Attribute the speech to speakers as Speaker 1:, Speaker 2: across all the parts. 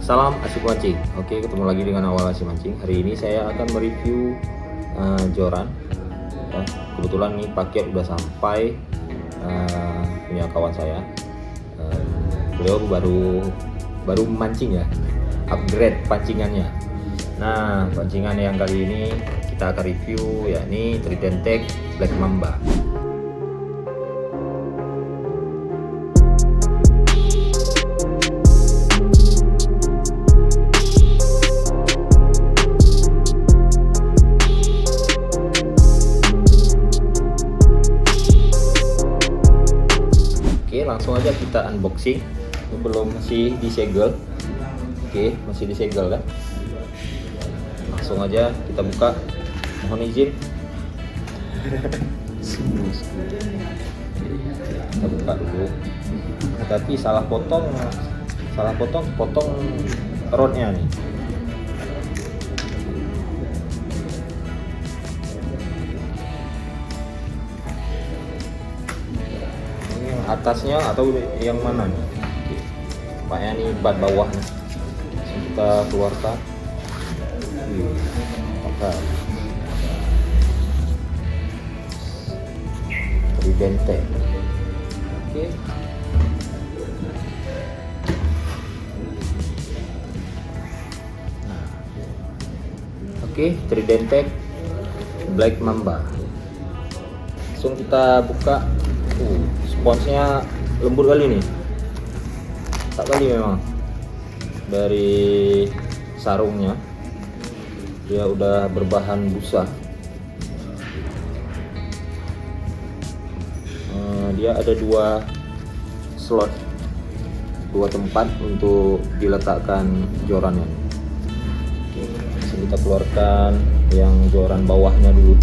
Speaker 1: Salam Asyik Mancing. Oke, ketemu lagi dengan Awal Asyik Mancing. Hari ini saya akan mereview joran. Ya, kebetulan nih paket udah sampai punya kawan saya. Beliau baru mancing ya, upgrade pancingannya. Nah, pancingan yang kali ini kita akan review yakni Trident Tech Black Mamba. Oke, langsung aja kita unboxing. Ini belum, masih disegel. Oke, masih disegel kan. Langsung aja kita buka. Mohon izin. Kita buka dulu. Tapi potong rodnya nih. Atasnya atau yang mana nih? Paknya nih bat bawahnya. Langsung kita keluarkan. Pakai Trident Tech. Oke. Nah. Oke, Trident Tech Black Mamba. Langsung kita buka. Sponsnya lembut kali nih, tak kali memang. Dari sarungnya dia udah berbahan busa. Dia ada dua slot, dua tempat untuk diletakkan jorannya. Oke, kita keluarkan yang joran bawahnya dulu.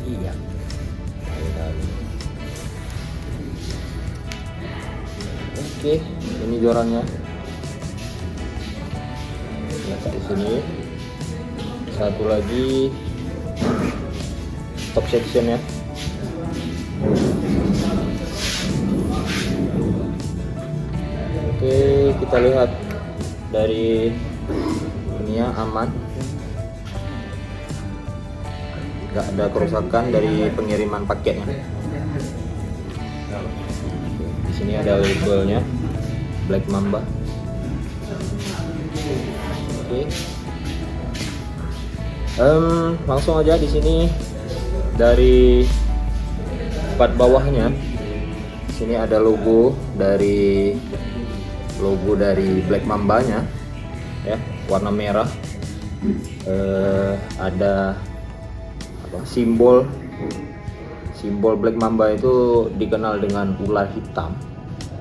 Speaker 1: Iya. Oke, ini jorannya. Letak di sini. Satu lagi top sectionnya. Oke, kita lihat dari ininya aman. Nggak ada kerusakan dari pengiriman paketnya. Di sini ada labelnya Black Mamba. Oke. Langsung aja di sini dari part bawahnya. Di sini ada logo dari Black Mambanya, ya, warna merah. Ada simbol Black Mamba itu dikenal dengan ular hitam,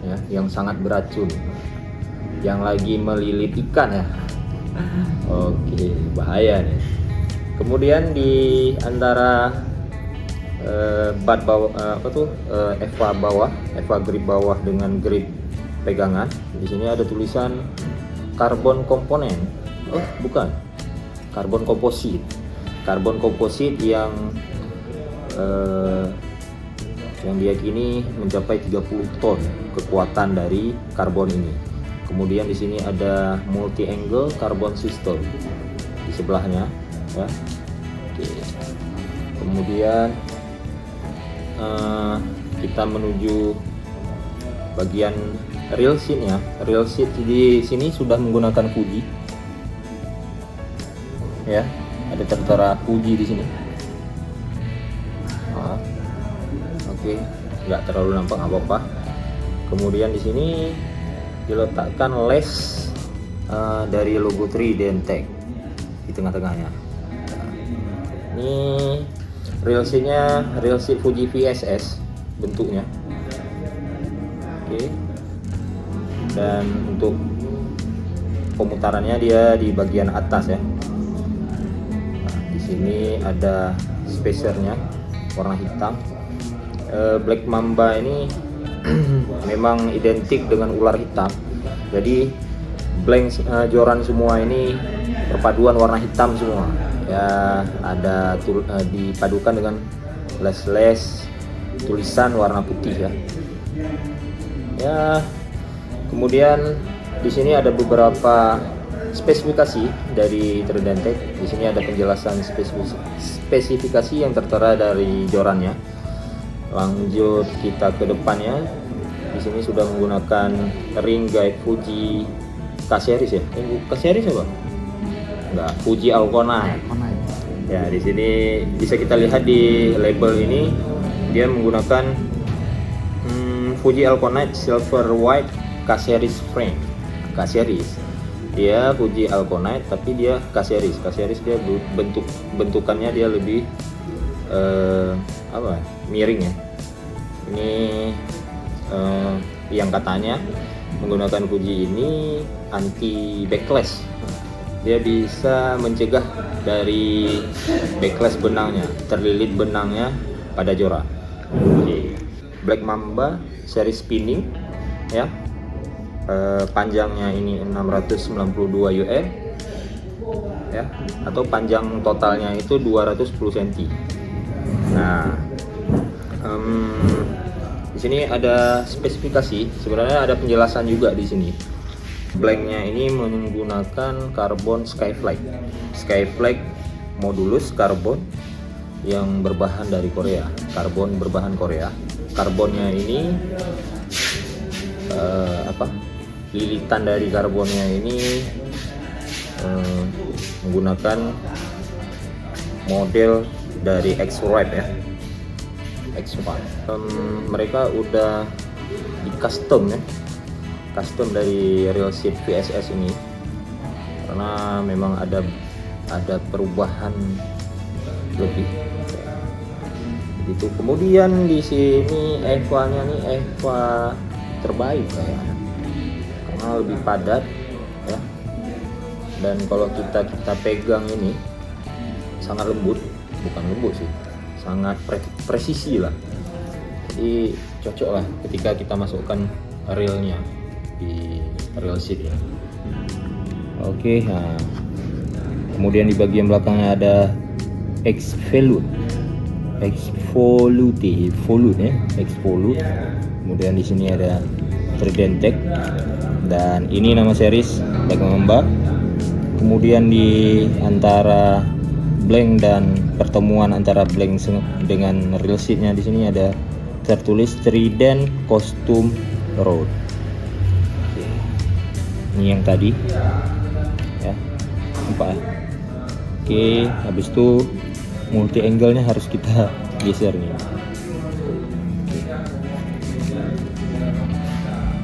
Speaker 1: ya, yang sangat beracun, yang lagi melilit ikan ya. Oke, bahaya nih. Kemudian di antara bat bawah EVA grip bawah dengan grip pegangan, di sini ada tulisan karbon komponen. Oh, bukan, karbon komposit. Karbon komposit yang diyakini mencapai 30 ton kekuatan dari karbon ini. Kemudian di sini ada multi angle carbon system di sebelahnya, ya. Oke. Kemudian kita menuju bagian reel seatnya. Reel seat di sini sudah menggunakan Fuji, ya. Ada tertera Fuji di sini. Oke, nggak terlalu nampak apa-apa. Kemudian di sini diletakkan les dari logo Trident Tech di tengah-tengahnya. Ini reel seat Fuji VSS bentuknya. Oke. Dan untuk pemutarannya dia di bagian atas ya. Di sini ada spacernya warna hitam. Black Mamba ini memang identik dengan ular hitam. Jadi joran semua ini perpaduan warna hitam semua. Ya, ada dipadukan dengan les-les tulisan warna putih ya. Ya, Kemudian di sini ada beberapa spesifikasi dari Tridentec. Di sini ada penjelasan spesifikasi yang tertera dari jorannya. Lanjut kita ke depannya. Di sini sudah menggunakan ring guide Fuji K-series ya. K-series apa? Enggak, Fuji Alconite. Ya, di sini bisa kita lihat di label ini dia menggunakan Fuji Alconite Silver White K-series frame. K-series. Dia Fuji Alconite tapi dia K-series. K-series dia bentukannya dia lebih miring ya. Ini yang katanya menggunakan Fuji ini anti backlash. Dia bisa mencegah dari backlash benangnya, terlilit benangnya pada Jora. Oke. Black Mamba seri spinning ya. Panjangnya ini 692 UM ya, atau panjang totalnya itu 210 cm. Nah, di sini ada spesifikasi, sebenarnya ada penjelasan juga di sini. Blanknya ini menggunakan karbon Skyflag modulus karbon yang berbahan dari Korea, karbon berbahan Korea. Karbonnya ini lilitan dari karbonnya ini menggunakan model dari X-Ride ya. Mereka udah di custom dari real seat VSS ini karena memang ada perubahan lebih gitu. Kemudian di sini EVA-nya nih EVA terbaik kayaknya karena lebih padat ya, dan kalau kita pegang ini sangat lembut, bukan lembut sih, sangat presisi lah. Jadi cocok lah ketika kita masukkan railnya di rail seat ya. Oke, nah kemudian di bagian belakangnya ada Exvolute ya, Exvolute. Kemudian di sini ada Tridentec dan ini nama series Black Mamba. Kemudian di antara blank dan pertemuan antara blank dengan real seatnya di sini ada tertulis Trident Custom Road. Ini yang tadi ya, nampak ya. Oke, habis itu multi angle-nya harus kita geser nih.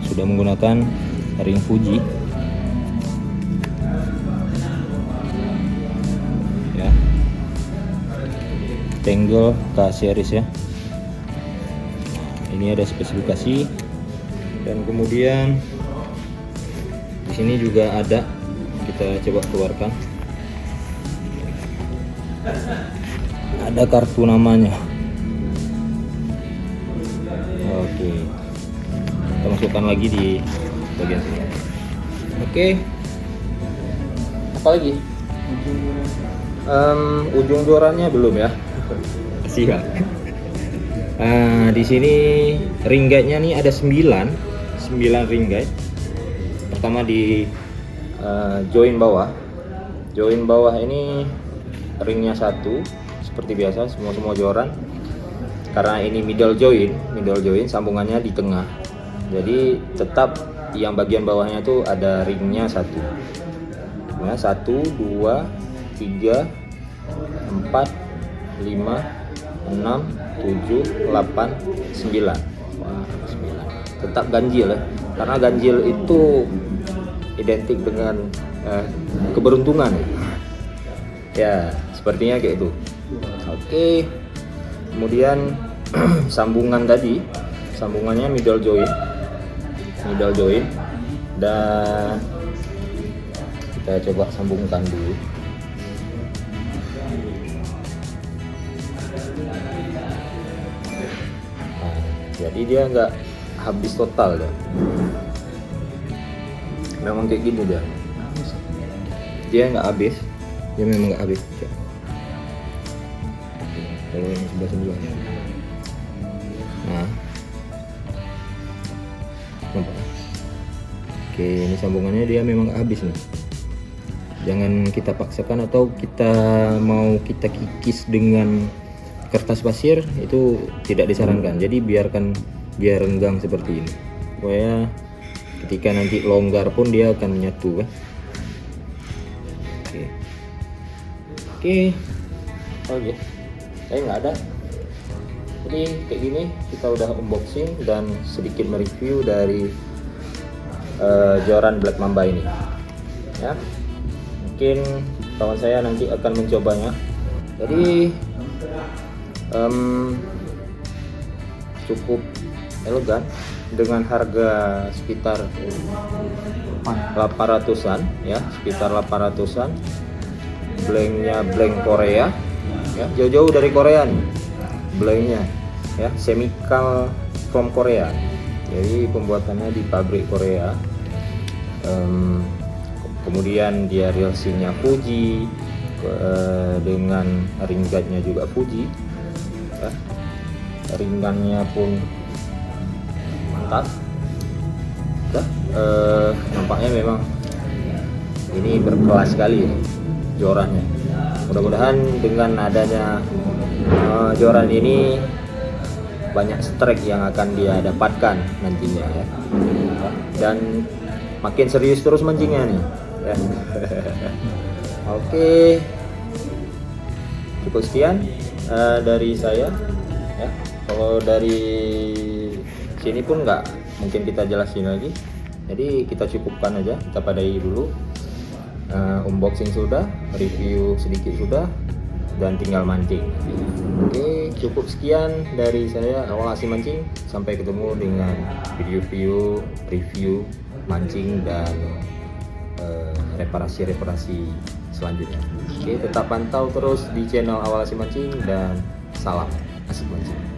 Speaker 1: Sudah menggunakan ring Fuji ya, Tangle K-series ya. Ini ada spesifikasi, dan kemudian di sini juga ada, kita coba keluarkan, ada kartu namanya. Oke, kita masukkan lagi di bagian sini. Oke, apa lagi? Ujung jorannya belum ya. Siap. Di sini ring guide-nya nih ada 9 ring guide. Pertama di join bawah ini ringnya 1 seperti biasa semua joran. Karena ini middle join sambungannya di tengah, jadi tetap yang bagian bawahnya itu ada ringnya 1 ya, 1, 2, 3, 4, 5, 6, 7, 8, 9. Wah, 9 tetap ganjil ya, karena ganjil itu identik dengan keberuntungan ya, sepertinya kayak itu. Oke, kemudian sambungannya middle join, dan kita coba sambungkan dulu. Nah, jadi dia nggak habis total ya, memang kayak gini dia nggak habis, dia memang nggak habis. Kalau yang sebelah nah, Oke, ini sambungannya dia memang habis nih. Jangan kita paksakan atau kita mau kita kikis dengan kertas pasir, itu tidak disarankan. Jadi biar renggang seperti ini, supaya ketika nanti longgar pun dia akan menyatu kan. Oke. Oke. Saya nggak ada. Jadi kayak gini kita udah unboxing dan sedikit mereview dari joran Black Mamba ini ya. Mungkin kawan saya nanti akan mencobanya. Jadi cukup elegan dengan harga sekitar 800-an ya, sekitar 800-an. Blanknya blank Korea ya, jauh-jauh dari Korea nih blanknya ya, chemical from Korea. Jadi pembuatannya di pabrik Korea. Kemudian dia reelsinya Fuji, dengan ringgatnya juga Fuji ya. Ringannya pun mantap ya. Nampaknya memang ini berkelas sekali ya, jorannya. Mudah-mudahan dengan adanya joran ini banyak strike yang akan dia dapatkan nantinya ya. Dan makin serius terus mancingnya nih ya. Oke, cukup sekian dari saya ya. Kalau dari sini pun nggak mungkin kita jelasin lagi, jadi kita cukupkan aja, kita padai dulu. Unboxing sudah, review sedikit sudah, dan tinggal mancing. Oke, cukup sekian dari saya, Awal Asih Mancing. Sampai ketemu dengan video-video review mancing dan reparasi-reparasi selanjutnya. Oke, tetap pantau terus di channel Awal Asih Mancing dan salam asik mancing.